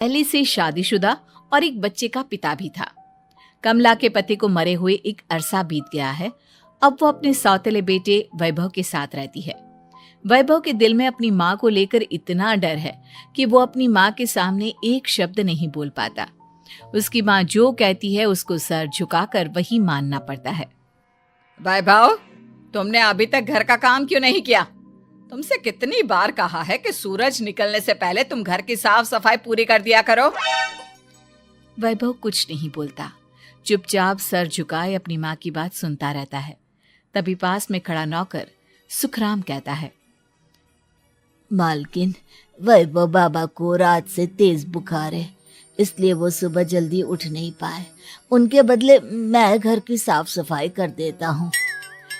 पहले से शादीशुदा और एक बच्चे का पिता भी था। कमला के पति को मरे हुए एक अरसा बीत गया है। अब वो अपने सौतेले बेटे वैभव के साथ रहती है। वैभव के दिल में अपनी माँ को लेकर इतना डर है कि वो अपनी माँ के सामने एक शब्द नहीं बोल पाता। उसकी माँ जो कहती है उसको सर झुकाकर वही मानना पड़ता है। वैभव, तुमने अभी तक घर का काम क्यों नहीं किया? तुमसे कितनी बार कहा है कि सूरज निकलने से पहले तुम घर की साफ सफाई पूरी कर दिया करो। वैभव कुछ नहीं बोलता, चुपचाप सर झुकाए अपनी माँ की बात सुनता रहता है। तभी पास में खड़ा नौकर सुखराम कहता है, मालकिन, वैभव बाबा को रात से तेज बुखार है, इसलिए वो सुबह जल्दी उठ नहीं पाए। उनके बदले मैं घर की साफ सफाई कर देता हूँ।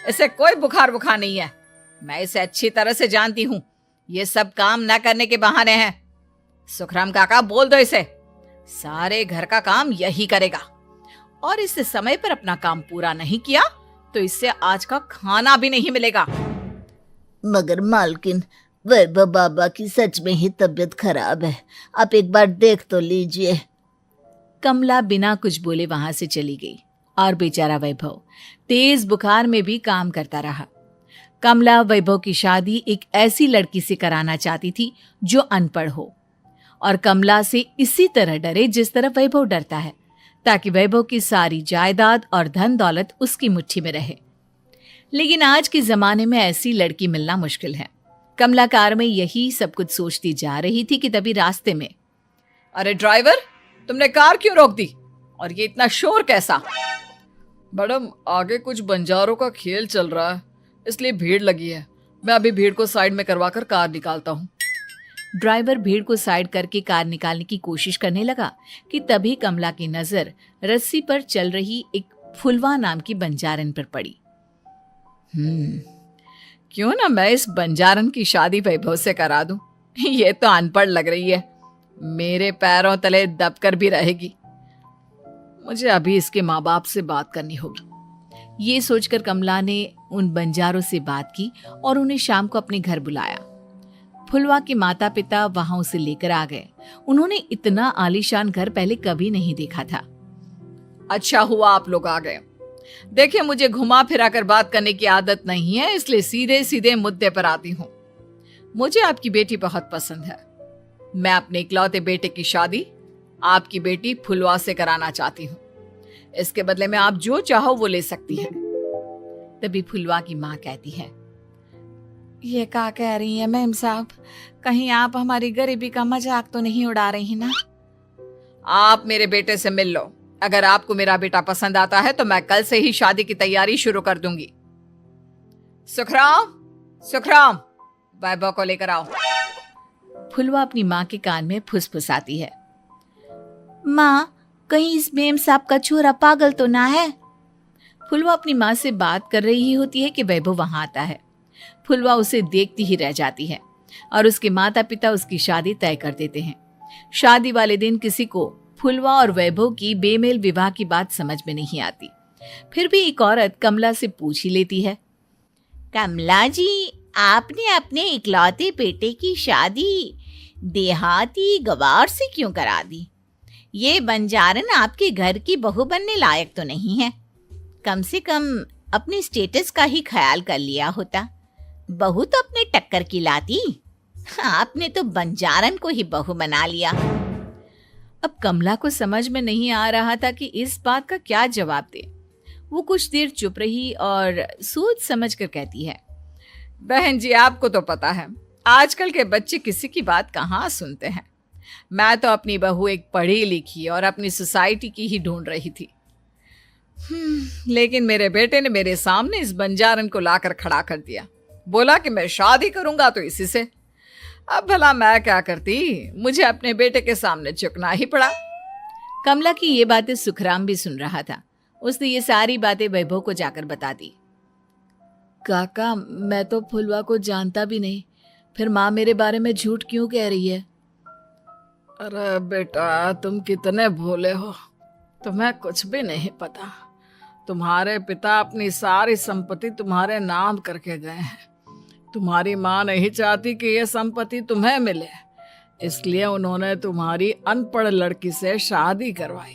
इसे कोई बुखार नहीं है। मैं इसे अच्छी तरह से जानती हूँ। ये सब काम न करने के बहाने हैं। सुखराम काका, बोल दो इसे, सारे घर का काम यही करेगा। और इससे समय पर अपना काम पूरा नहीं किया तो इससे आज का खाना भी नहीं मिलेगा। मगर मालकिन, वैभव बाबा की सच में ही तबीयत खराब है, आप एक बार देख तो लीजिए। कमला बिना कुछ बोले वहां से चली गई और बेचारा वैभव तेज बुखार में भी काम करता रहा। कमला वैभव की शादी एक ऐसी लड़की से कराना चाहती थी जो अनपढ़ हो और कमला से इसी तरह डरे जिस तरह वैभव डरता है, ताकि वैभव की सारी जायदाद और धन दौलत उसकी मुट्ठी में रहे। लेकिन आज के जमाने में ऐसी लड़की मिलना मुश्किल है। कमला कार में यही सब कुछ सोचती जा रही थी कि तभी रास्ते में, अरे ड्राइवर, तुमने कार क्यों रोक दी? और ये इतना शोर कैसा? मैडम, आगे कुछ बंजारों का खेल चल रहा है, इसलिए भीड़ लगी है। मैं अभी भीड़ को साइड में करवाकर कार निकालता हूँ। ड्राइवर भीड़ को साइड करके कार निकालने की कोशिश करने लगा कि तभी कमला की नजर रस्सी पर चल रही एक फुलवा नाम की बंजारन पर पड़ी। क्यों ना मैं इस बंजारन की शादी वैभव से करा दूं? ये तो अनपढ़ लग रही है, मेरे पैरों तले दबकर भी रहेगी। मुझे अभी इसके माँ बाप से बात करनी होगी। ये सोचकर कमला ने उन बंजारों से बात की और उन्हें शाम को अपने घर बुलाया। फुलवा के माता पिता वहां उसे लेकर आ गए। उन्होंने इतना आलीशान घर पहले कभी नहीं देखा था। अच्छा हुआ आप लोग आ गए। देखिए, मुझे घुमा फिरा कर बात करने की आदत नहीं है, इसलिए सीधे सीधे मुद्दे पर आती हूँ। मुझे आपकी बेटी बहुत पसंद है। मैं अपने इकलौते बेटे की शादी आपकी बेटी फुलवा से कराना चाहती हूँ। इसके बदले में आप जो चाहो वो ले सकती हैं। तभी फुलवा की माँ कहती है, ये क्या कह रही है मैम साहब? कहीं आप हमारी गरीबी का मजाक तो नहीं उड़ा रही ना? आप मेरे बेटे से मिल लो। अगर आपको मेरा बेटा पसंद आता है तो मैं कल से ही शादी की तैयारी शुरू कर दूंगी। सुखराम, वैभव को लेकर आओ। फुलवा अपनी माँ के कान में फुसफुसाती है, माँ, कहीं इस मेम साहब का छोरा पागल तो ना है? फुलवा अपनी माँ से बात कर रही होती है कि वैभव वहां आता है। फुलवा उसे देखती ही रह जाती है और उसके माता पिता उसकी शादी तय कर देते हैं। शादी वाले दिन किसी को फुलवा और वैभव की बेमेल विवाह की बात समझ में नहीं आती। फिर भी एक औरत कमला से पूछ ही लेती है, कमला जी, आपने अपने इकलौते बेटे की शादी देहाती गवार से क्यों करा दी? ये बंजारन आपके घर की बहू बनने लायक तो नहीं है। कम से कम अपने स्टेटस का ही ख्याल कर लिया होता। बहू तो अपने टक्कर की लाती, आपने तो बंजारन को ही बहू बना लिया। अब कमला को समझ में नहीं आ रहा था कि इस बात का क्या जवाब दे। वो कुछ देर चुप रही और सोच समझ कर कहती है, बहन जी, आपको तो पता है आजकल के बच्चे किसी की बात कहाँ सुनते हैं। मैं तो अपनी बहू एक पढ़ी लिखी और अपनी सोसाइटी की ही ढूंढ रही थी। लेकिन मेरे बेटे ने मेरे सामने इस बंजारन को लाकर खड़ा कर दिया। बोला कि मैं शादी करूंगा तो इसी से। अब भला मैं क्या करती, मुझे अपने बेटे के सामने झुकना ही पड़ा। कमला की ये बातें सुखराम भी सुन रहा था। उसने ये सारी बातें वैभव को जाकर बता दी। काका, मैं तो फुलवा को जानता भी नहीं, फिर माँ मेरे बारे में झूठ क्यों कह रही है? अरे बेटा, तुम कितने भोले हो, तुम्हें कुछ भी नहीं पता। तुम्हारे पिता अपनी सारी संपत्ति तुम्हारे नाम करके गए हैं। तुम्हारी माँ नहीं चाहती कि यह संपत्ति तुम्हें मिले, इसलिए उन्होंने तुम्हारी अनपढ़ लड़की से शादी करवाई,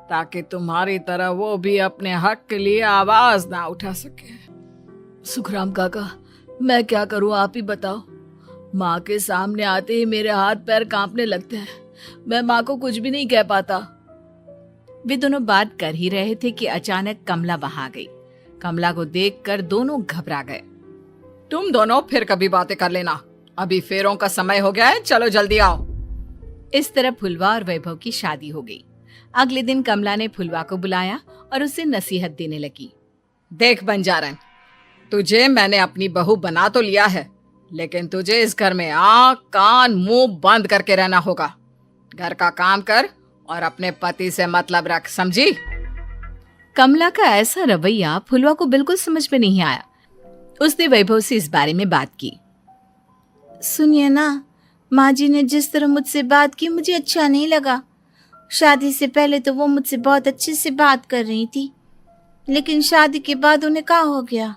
ताकि तुम्हारी तरह वो भी अपने हक के लिए आवाज ना उठा सके। सुखराम काका, मैं क्या करूं, आप ही बताओ। माँ के सामने आते ही मेरे हाथ पैर कांपने लगते हैं। मैं माँ को कुछ भी नहीं कह पाता। वे दोनों बात कर ही रहे थे कि अचानक कमला वहां आ गई। कमला को देखकर दोनों घबरा गए। तुम दोनों फिर कभी बातें कर लेना, अभी फेरों का समय हो गया है, चलो जल्दी आओ। इस तरह फुलवा और वैभव की शादी हो गई। अगले दिन कमला ने फुलवा को बुलाया और उसे नसीहत देने लगी। देख बंजारन, तुझे मैंने अपनी बहू बना तो लिया है, लेकिन तुझे इस घर में आंख कान मुंह बंद करके रहना होगा। घर का काम कर और अपने पति से मतलब रख, समझी? कमला का ऐसा रवैया फुलवा को बिल्कुल समझ में नहीं आया। उसने वैभव से इस बारे में बात की। सुनिए ना, माँ जी ने जिस तरह मुझसे बात की मुझे अच्छा नहीं लगा। शादी से पहले तो वो मुझसे बहुत अच्छे से बात कर रही थी, लेकिन शादी के बाद उन्हें क्या हो गया?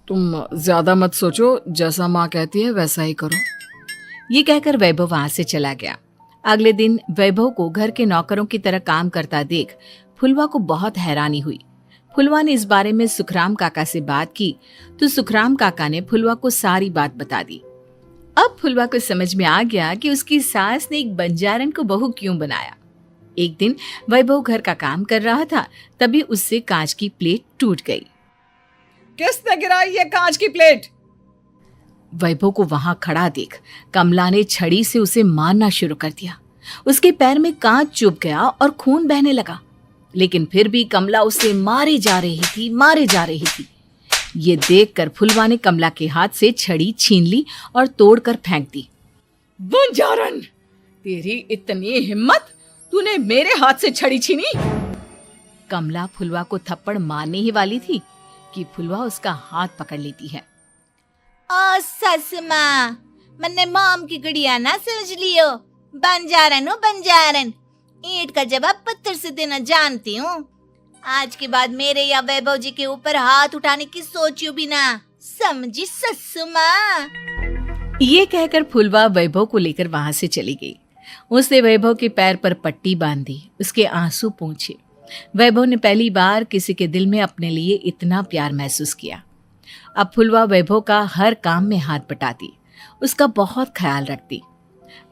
तुम ज्यादा मत सोचो, जैसा माँ कहती है वैसा ही करो। ये कहकर वैभव वहां से चला गया। अगले दिन वैभव को घर के नौकरों की तरह काम करता देख फुलवा को बहुत हैरानी हुई। फुलवा ने इस बारे में सुखराम काका से बात की तो सुखराम काका ने फुलवा को सारी बात बता दी। अब फुलवा को समझ में आ गया कि उसकी सास ने एक बंजारन को बहू क्यों बनाया। एक दिन वैभव घर का काम कर रहा था, तभी उससे कांच की प्लेट टूट गई। किसने गिराई ये कांच की प्लेट? वैभव को वहां खड़ा देख कमला ने छड़ी से उसे मारना शुरू कर दिया। उसके पैर में कांच चुभ गया और खून बहने लगा, लेकिन फिर भी कमला उसे मारे जा रही थी। ये देखकर फुलवा ने कमला के हाथ से छड़ी छीन ली और तोड़कर फेंक दी। बंजारन, तेरी इतनी हिम्मत, तूने मेरे हाथ से छड़ी छीनी? कमला फुलवा को थप्पड़ मारने ही वाली थी कि फुलवा उसका हाथ पकड़ लेती है। ओ ससु माँ, मैंने मोम की गुड़िया ना समझ लियो। बंजारन हो बंजारन, ईंट का जवाब पत्थर से देना जानती हूँ। आज के बाद मेरे या वैभव जी के ऊपर हाथ उठाने की सोचियो भी ना, समझी ससु माँ? ये कहकर फुलवा वैभव को लेकर वहां से चली गई। उसने वैभव के पैर पर पट्टी बांधी, उसके आंसू पोंछे। वैभव ने पहली बार किसी के दिल में अपने लिए इतना प्यार महसूस किया। अब फुलवा वैभव का हर काम में हाथ बटाती, उसका बहुत ख्याल रखती।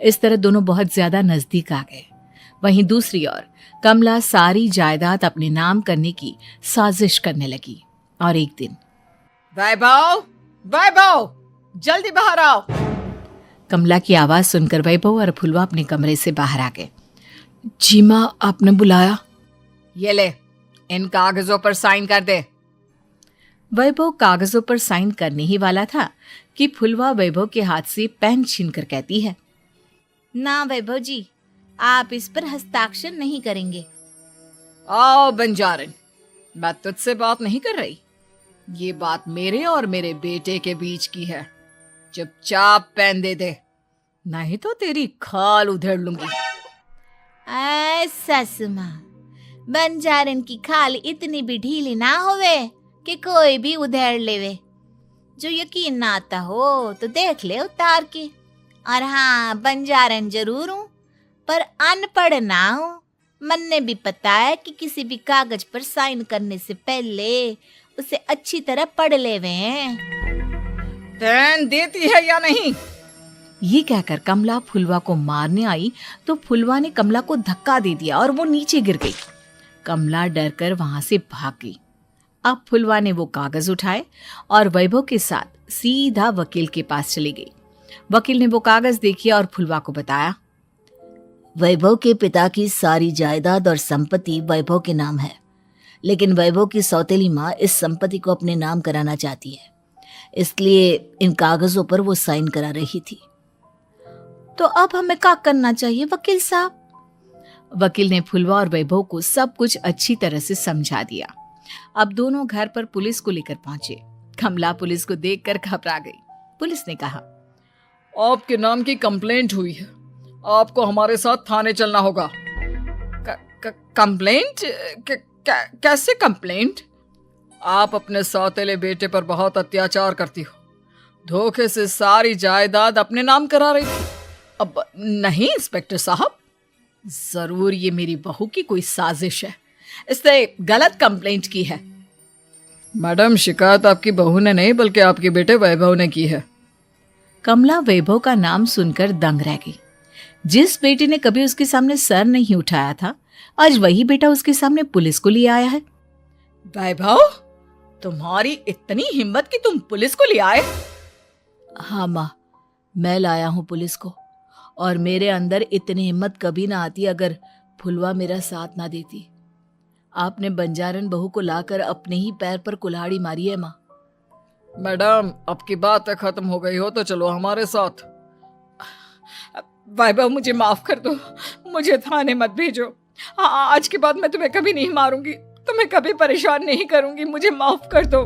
इस तरह दोनों बहुत ज्यादा नजदीक आ गए। वहीं दूसरी ओर कमला सारी जायदाद अपने नाम करने की साजिश करने लगी। और एक दिन, वैभव, वैभव, जल्दी बाहर आओ। कमला की आवाज सुनकर वैभव और फुलवा अपने कमरे से बाहर आ गए। जी माँ, आपने बुलाया? ये ले, इन कागजों पर साइन कर दे। वैभव कागजों पर साइन करने ही वाला था कि फुलवा वैभव के हाथ से पेन छीनकर कहती है, ना वैभव जी, आप इस पर हस्ताक्षर नहीं करेंगे। आओ बंजारन, मैं तुझसे बात नहीं कर रही। ये बात मेरे और मेरे बेटे के बीच की है। चुपचाप पेन दे दे, नहीं तो तेरी खाल उधेड़ लूंगी। ससु माँ, बंजारन की खाल इतनी भी ढीली ना होवे कि कोई भी उधेड़ लेवे। जो यकीन ना आता हो तो देख ले उतार के। और हाँ, बंजारन जरूर हूँ, पर अनपढ़ ना हूँ। मन्ने भी पता है कि किसी भी कागज पर साइन करने से पहले उसे अच्छी तरह पढ़ लेवे हैं। पेन देती है या नहीं? ये कहकर कमला फुलवा को मारने आई तो फुलवा ने कमला को धक्का दे दिया और वो नीचे गिर गई। कमला डरकर वहां से भाग गई। अब फुलवा ने वो कागज उठाए और वैभव के साथ सीधा वकील के पास चली गई। वकील ने वो कागज देखी और फुलवा को बताया, वैभव के पिता की सारी जायदाद और संपत्ति वैभव के नाम है, लेकिन वैभव की सौतेली माँ इस संपत्ति को अपने नाम कराना चाहती है, इसलिए इन कागजों पर वो साइन करा रही थी। तो अब हमें क्या करना चाहिए वकील साहब? वकील ने फुलवा और वैभव को सब कुछ अच्छी तरह से समझा दिया। अब दोनों घर पर पुलिस को लेकर पहुंचे। कमला पुलिस को देखकर घबरा गई। पुलिस ने कहा, आपके नाम की कंप्लेंट हुई है, आपको हमारे साथ थाने चलना होगा। कंप्लेंट? कैसे कंप्लेंट? आप अपने सौतेले बेटे पर बहुत अत्याचार करती हो, धोखे से सारी जायदाद अपने नाम करा रही थी अब नहीं इंस्पेक्टर साहब, जरूर ये मेरी बहू की कोई साजिश है, इसने गलत कंप्लेंट की है। मैडम, शिकायत आपकी बहू ने नहीं बल्कि आपके बेटे वैभव ने की है। कमला वैभव का नाम सुनकर दंग रह गई। जिस बेटे ने कभी उसके सामने सर नहीं उठाया था, आज वही बेटा उसके सामने पुलिस को ले आया है। वैभव, तुम्हारी इतनी हिम्मत कि तुम पुलिस को ले आए? हाँ माँ, मैं लाया हूँ पुलिस को, और मेरे अंदर इतनी हिम्मत कभी ना आती अगर फुलवा मेरा साथ ना देती। आपने बंजारन बहू को लाकर अपने ही पैर पर कुल्हाड़ी मारी है माँ। मैडम, आपकी बातें खत्म हो गई हो तो चलो हमारे साथ। वैभव, मुझे माफ कर दो, मुझे थाने मत भेजो। आज के बाद मैं तुम्हें कभी नहीं मारूंगी, तुम्हें कभी परेशान नहीं करूंगी, मुझे माफ कर दो।